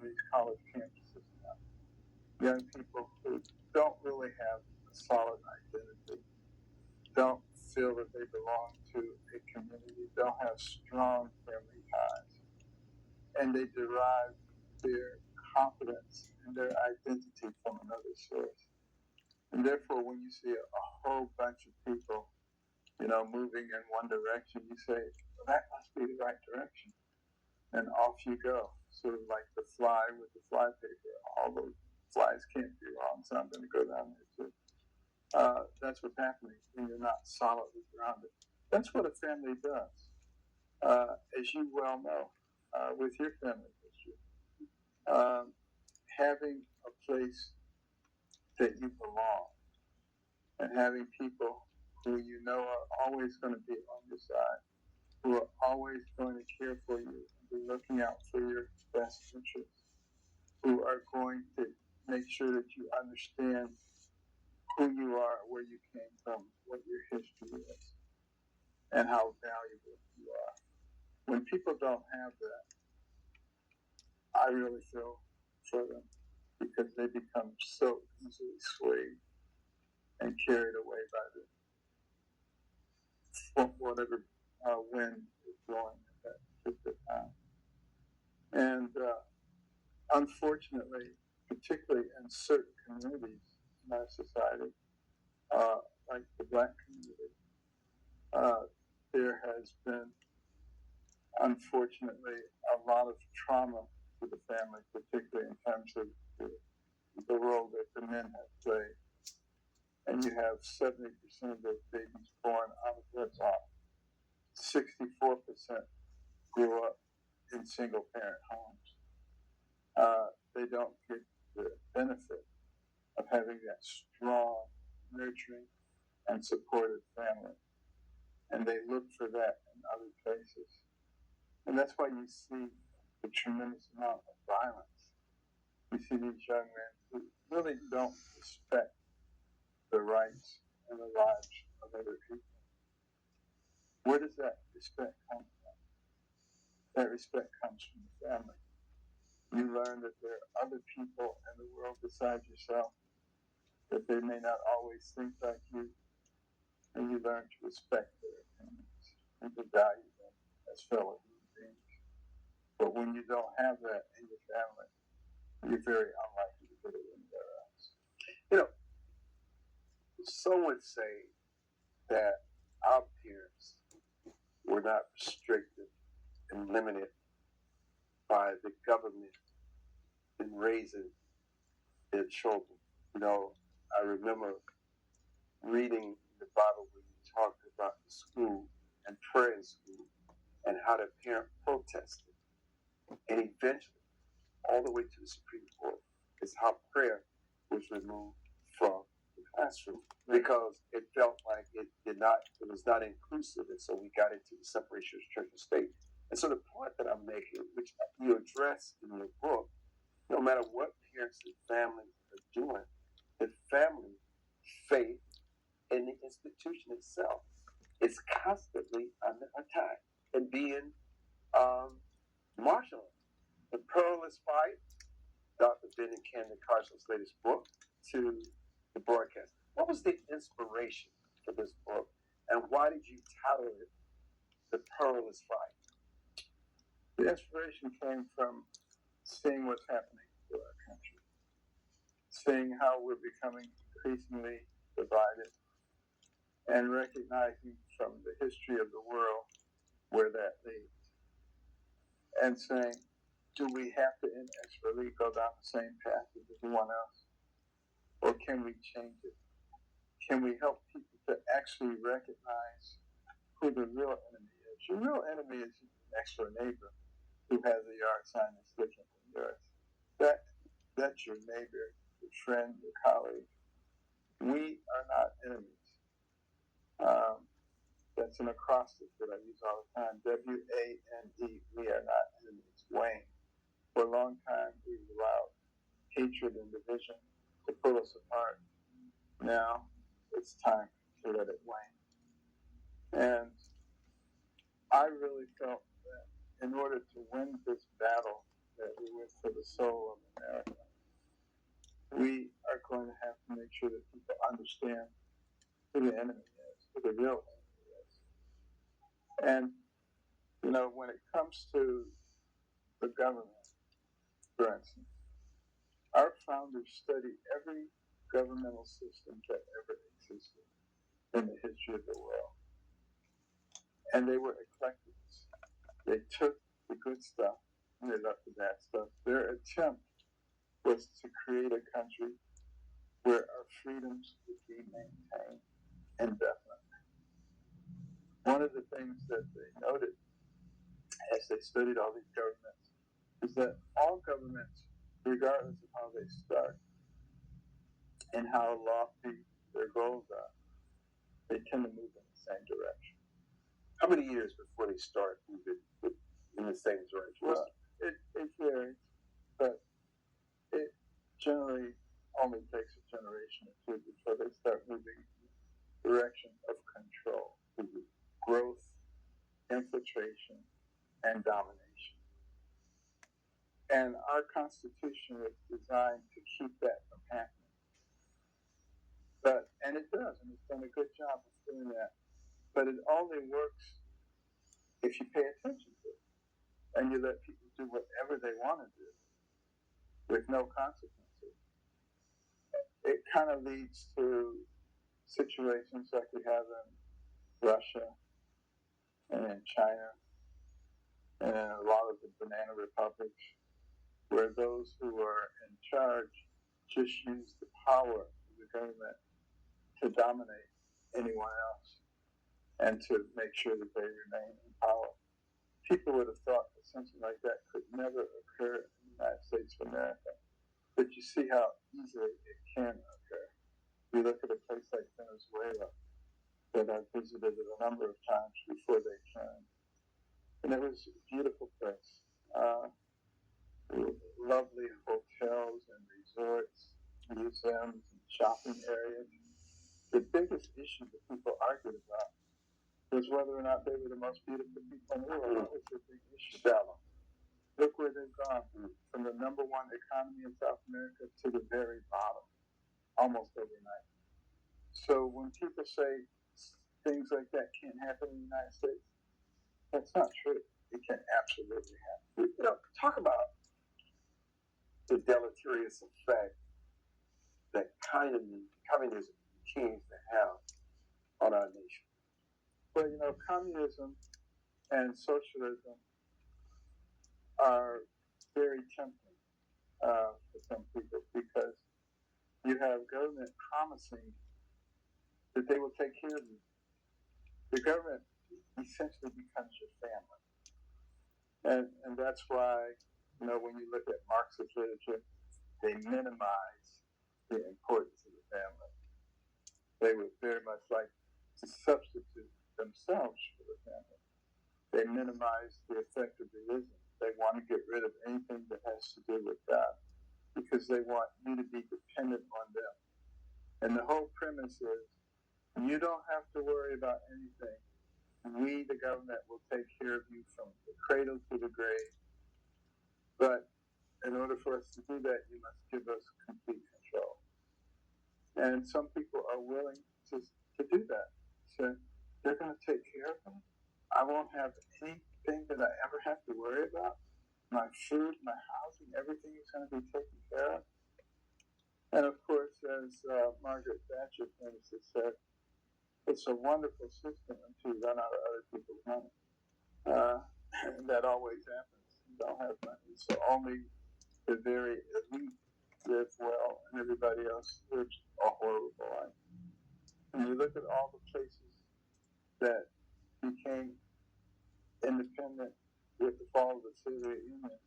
these college campuses now. Young people who don't really have a solid identity, don't feel that they belong to a community, don't have strong family ties, and they derive their confidence and their identity from another source. And therefore, when you see a whole bunch of people, moving in one direction, you say, well, that must be the right direction. And off you go, sort of like the fly with the flypaper. All those flies can't be wrong, so I'm going to go down there too. That's what's happening when you're not solidly grounded. That's what a family does. As you well know, with your family history, having a place that you belong and having people who you know are always going to be on your side, who are always going to care for you and be looking out for your best interests, who are going to make sure that you understand who you are, where you came from, what your history is, and how valuable you are. When people don't have that, I really feel for them because they become so easily swayed and carried away by whatever wind is blowing at that particular time. And unfortunately, particularly in certain communities in our society, like the Black community, there has been, unfortunately, a lot of trauma to the family, particularly in terms of the role that the men have played. And you have 70% of those babies born out of wedlock. 64% grew up in single-parent homes. They don't get the benefit of having that strong, nurturing, and supportive family. And they look for that in other places. And that's why you see the tremendous amount of violence. You see these young men who really don't respect the rights and the lives of other people. Where does that respect come from? That respect comes from the family. You learn that there are other people in the world besides yourself, that they may not always think like you, and you learn to respect their opinions and to value them as fellow human beings. But when you don't have that in your family, you're very unlikely to get it anywhere else. Some would say that our parents were not restricted and limited by the government in raising their children. I remember reading the Bible where you talked about the school and prayer in school and how the parent protested. And eventually, all the way to the Supreme Court, is how prayer was removed from the classroom because it felt like it was not inclusive. And so we got into the separation of church and state. And so the point that I'm making, which you address in your book, no matter what parents and families are doing, the family, faith, and the institution itself is constantly under attack and being marginalized. The Perilous Fight, Dr. Ben and Candy Carson's latest book, to the broadcast. What was the inspiration for this book, and why did you title it The Perilous Fight? The inspiration came from seeing what's happening to our country, seeing how we're becoming increasingly divided, and recognizing from the history of the world where that leads. And saying, do we have to inexorably go down the same path as everyone else? Or can we change it? Can we help people to actually recognize who the real enemy is? Your real enemy is your next door neighbor who has a yard sign that's different than yours. That's your neighbor, your friend, your colleague. We are not enemies. That's an acrostic that I use all the time. WANE. We are not enemies. Wayne. For a long time, we allowed hatred and division to pull us apart. Now it's time to let it wane. And I really felt that in order to win this battle that we went for the soul of America, we are going to have to make sure that people understand who the enemy is, who the real enemy is. And, you know, when it comes to the government, for instance, our founders studied every governmental system that ever existed in the history of the world. And they were eclectics. They took the good stuff and they left the bad stuff. Their attempt was to create a country where our freedoms would be maintained indefinitely. One of the things that they noted as they studied all these governments is that all governments, regardless of how they start and how lofty their goals are, they tend to move in the same direction. How many years before they start moving in the same direction? Well, it varies, but it generally only takes a generation or two before they start moving in the direction of control, growth, infiltration, and domination. And our Constitution was designed to keep that from happening. And it does, and it's done a good job of doing that. But it only works if you pay attention to it and you let people do whatever they want to do with no consequences. It kind of leads to situations like we have in Russia and in China and in a lot of the banana republics, where those who are in charge just use the power of the government to dominate anyone else and to make sure that they remain in power. People would have thought that something like that could never occur in the United States of America. But you see how easily it can occur. You look at a place like Venezuela that I visited a number of times before they came. And it was a beautiful place. Lovely hotels and resorts, museums and shopping areas. The biggest issue that people argued about was whether or not they were the most beautiful people in the world. That was the big issue. Look where they've gone, from the number one economy in South America to the very bottom, almost overnight. So when people say things like that can't happen in the United States, that's not true. It can absolutely happen. You know, talk about the deleterious effect that communism continues to have on our nation. Well, you know, communism and socialism are very tempting for some people because you have government promising that they will take care of you. The government essentially becomes your family. And that's why, you know, when you look at Marxist literature, they minimize the importance of the family. They would very much like to substitute themselves for the family. They minimize the effect of religion. They want to get rid of anything that has to do with God because they want you to be dependent on them. And the whole premise is you don't have to worry about anything. We, the government, will take care of you from the cradle to the grave. But in order for us to do that, you must give us complete control. And some people are willing to do that. So they're going to take care of them. I won't have anything that I ever have to worry about. My food, my housing, everything is going to be taken care of. And of course, as Margaret Thatcher famously said, it's a wonderful system until you run out of other people's money. And that always happens. You don't have money. So only the very elite live well and everybody else lives a horrible life. And you look at all the places that became independent with the fall of the Soviet Union.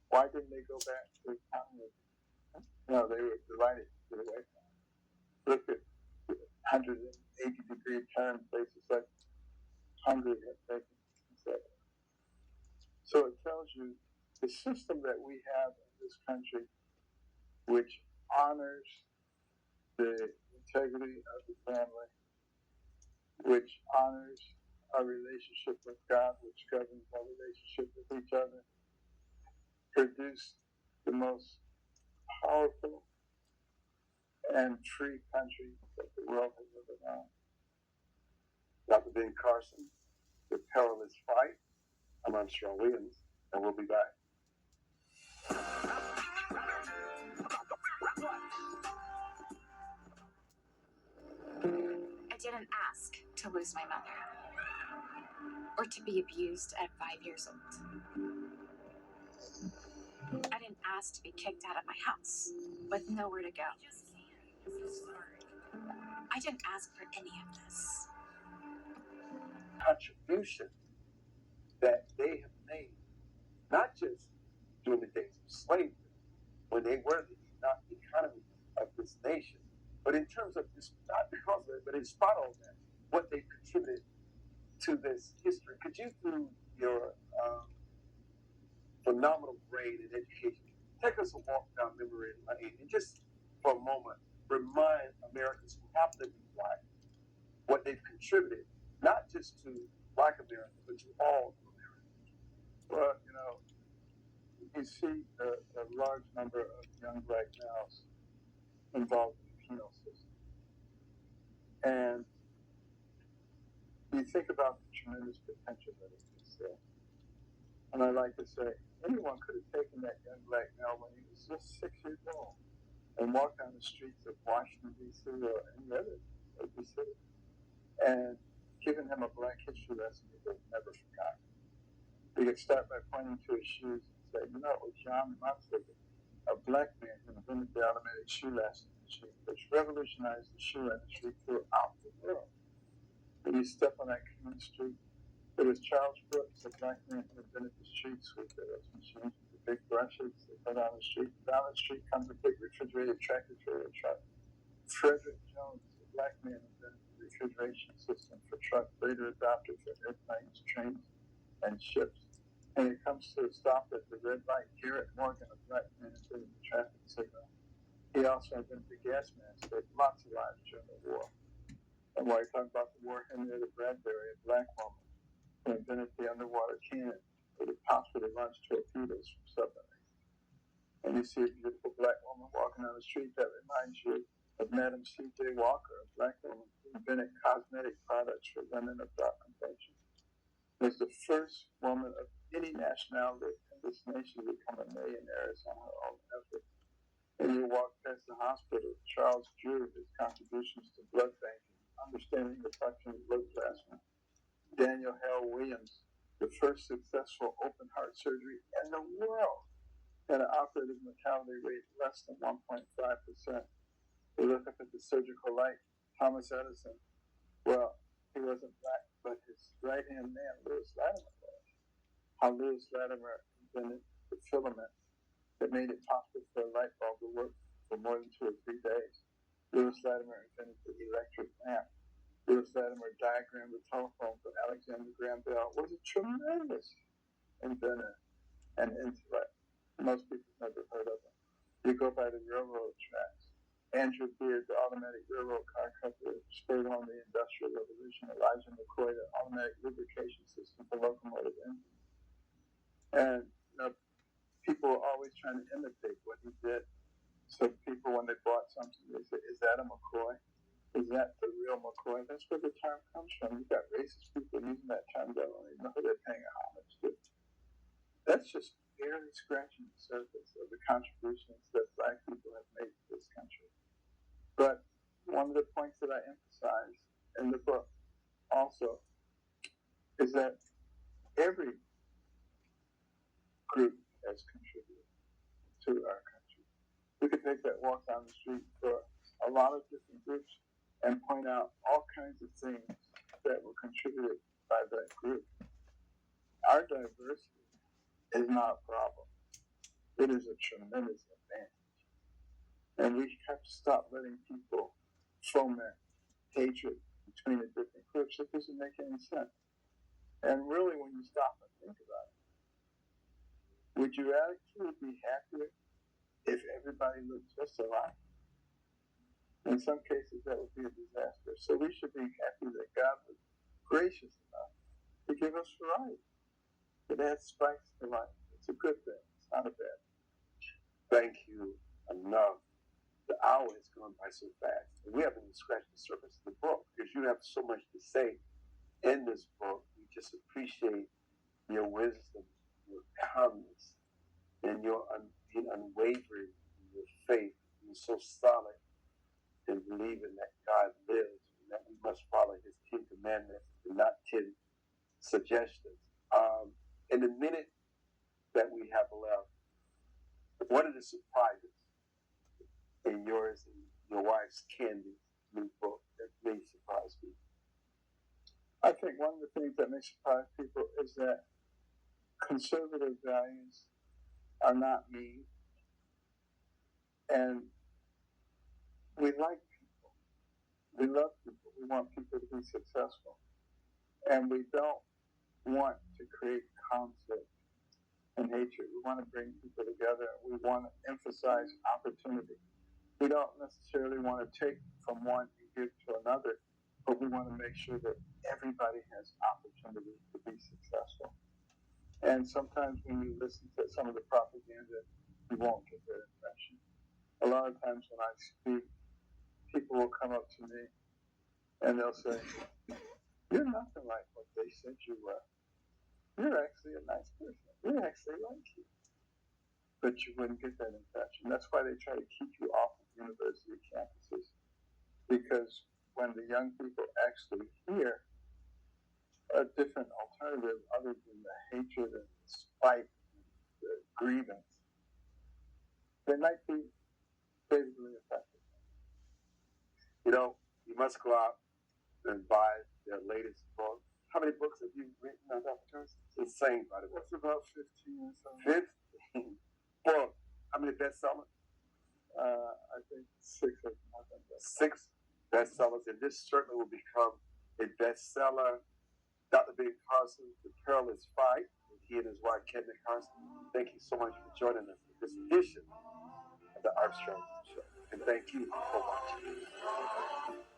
Why didn't they go back to communism? No, they were delighted to get away from it. Look at 180-degree turn places like Hungary have taken, etc. So it tells you the system that we have in this country, which honors the integrity of the family, which honors our relationship with God, which governs our relationship with each other, produced the most powerful and free country that the world has ever known. Dr. Ben Carson, The Perilous Fight. I'm Armstrong Williams, and we'll be back. I didn't ask to lose my mother or to be abused at 5 years old. I didn't ask to be kicked out of my house with nowhere to go. I didn't ask for any of this. Contribution that they have made, not just during the days of slavery, when they were the economy of this nation, but in terms of this, not because of it, but in spite of that, what they contributed to this history. Could you, through your phenomenal brain and education, take us a walk down memory lane and just for a moment remind Americans who happen to be black what they've contributed, not just to black America, but to all of America? Well, you know, you see a large number of young black males involved in the penal system. And you think about the tremendous potential that exists there. And I like to say, anyone could have taken that young black male when he was just 6 years old and walked down the streets of Washington, D.C. or any other city and given him a black history lesson he would have never forgotten. We could start by pointing to his shoes and say, you know, it was John Munster, a black man who invented the automatic shoe lasting machine, which revolutionized the shoe industry throughout the world. When you step on that clean street, it was Charles Brooks, a black man who invented the street sweeper, those machines with the big brushes that go down the street. Down the street comes a big refrigerated tractor trailer truck. Frederick Jones, a black man, invented the refrigeration system for trucks, later adopted for airplanes, trains, and ships. And it comes to a stop at the red light. Garrett Morgan, a black man, invented the traffic signal. He also invented the gas mask, saved lots of lives during the war. And while you talk about the war, Henrietta Bradbury, a black woman, who invented the underwater cannon that would possibly launch torpedoes from submarines. And you see a beautiful black woman walking down the street that reminds you of Madam C.J. Walker, a black woman who invented cosmetic products for women of dark complexion. Was the first woman of any nationality in this nation to become a millionaire on her own effort. And you walk past the hospital, Charles Drew, his contributions to blood banking, understanding the function of blood plasma. Daniel Hale Williams, the first successful open heart surgery in the world, had an operative mortality rate less than 1.5%. We look up at the surgical light, Thomas Edison. Well, he wasn't black, but his right-hand man, Lewis Latimer, was. How Lewis Latimer invented the filament that made it possible for a light bulb to work for more than 2 or 3 days. Lewis Latimer invented the electric lamp. Lewis Latimer diagrammed the telephone for Alexander Graham Bell. Was a tremendous inventor and intellect. Most people never heard of him. You go by the railroad tracks. Andrew Beard, the automatic railroad car company, spurred on the Industrial Revolution. Elijah McCoy, the automatic lubrication system for locomotive engines. And people were always trying to imitate what he did. So people, when they bought something, they say, is that a McCoy? Is that the real McCoy? That's where the term comes from. You've got racist people using that term that don't even know who they're paying homage to. That's just barely scratching the surface of the contributions that black people have made to this country. But one of the points that I emphasize in the book also is that every group has contributed to our country. We could take that walk down the street for a lot of different groups and point out all kinds of things that were contributed by that group. Our diversity is not a problem. It is a tremendous advantage. And we have to stop letting people foment hatred between the different groups. It doesn't make any sense. And really, when you stop and think about it, would you actually be happier if everybody looked just alike? In some cases, that would be a disaster. So we should be happy that God was gracious enough to give us variety. It adds spice to life. It's a good thing. It's not a bad. Thank you enough. The hour has gone by so fast. And we haven't even scratched the surface of the book because you have so much to say in this book. We just appreciate your wisdom, your calmness, and your being unwavering in your faith. You're so solid in believing that God lives and that we must follow his 10 commandments and not 10 suggestions. In the minute that we have left, what are the surprises in yours and your wife's Candy's new book that may surprise me? I think one of the things that may surprise people is that conservative values are not mean, and we like people. We love people. We want people to be successful, and we don't want to create conflict and hatred. We want to bring people together. We want to emphasize opportunity. We don't necessarily want to take from one and give to another, but we want to make sure that everybody has opportunity to be successful. And sometimes when you listen to some of the propaganda, you won't get that impression. A lot of times when I speak, people will come up to me and they'll say, "You're nothing like what they said you were. You're actually a nice person. We actually like you." But you wouldn't get that impression. That's why they try to keep you off of university campuses. Because when the young people actually hear a different alternative other than the hatred and the spite and the grievance, they might be favorably affected. You know, you must go out and buy their latest book. How many books have you written on Dr. Turner? It's insane, by the way. That's about 15 or something. 15 books. How many bestsellers? I think 6 or something. 6 bestsellers, and this certainly will become a bestseller. Dr. Ben Carson, The Perilous Fight, with he and his wife, Kevin Carson. Thank you so much for joining us for this edition of the Armstrong Show. And thank you for watching.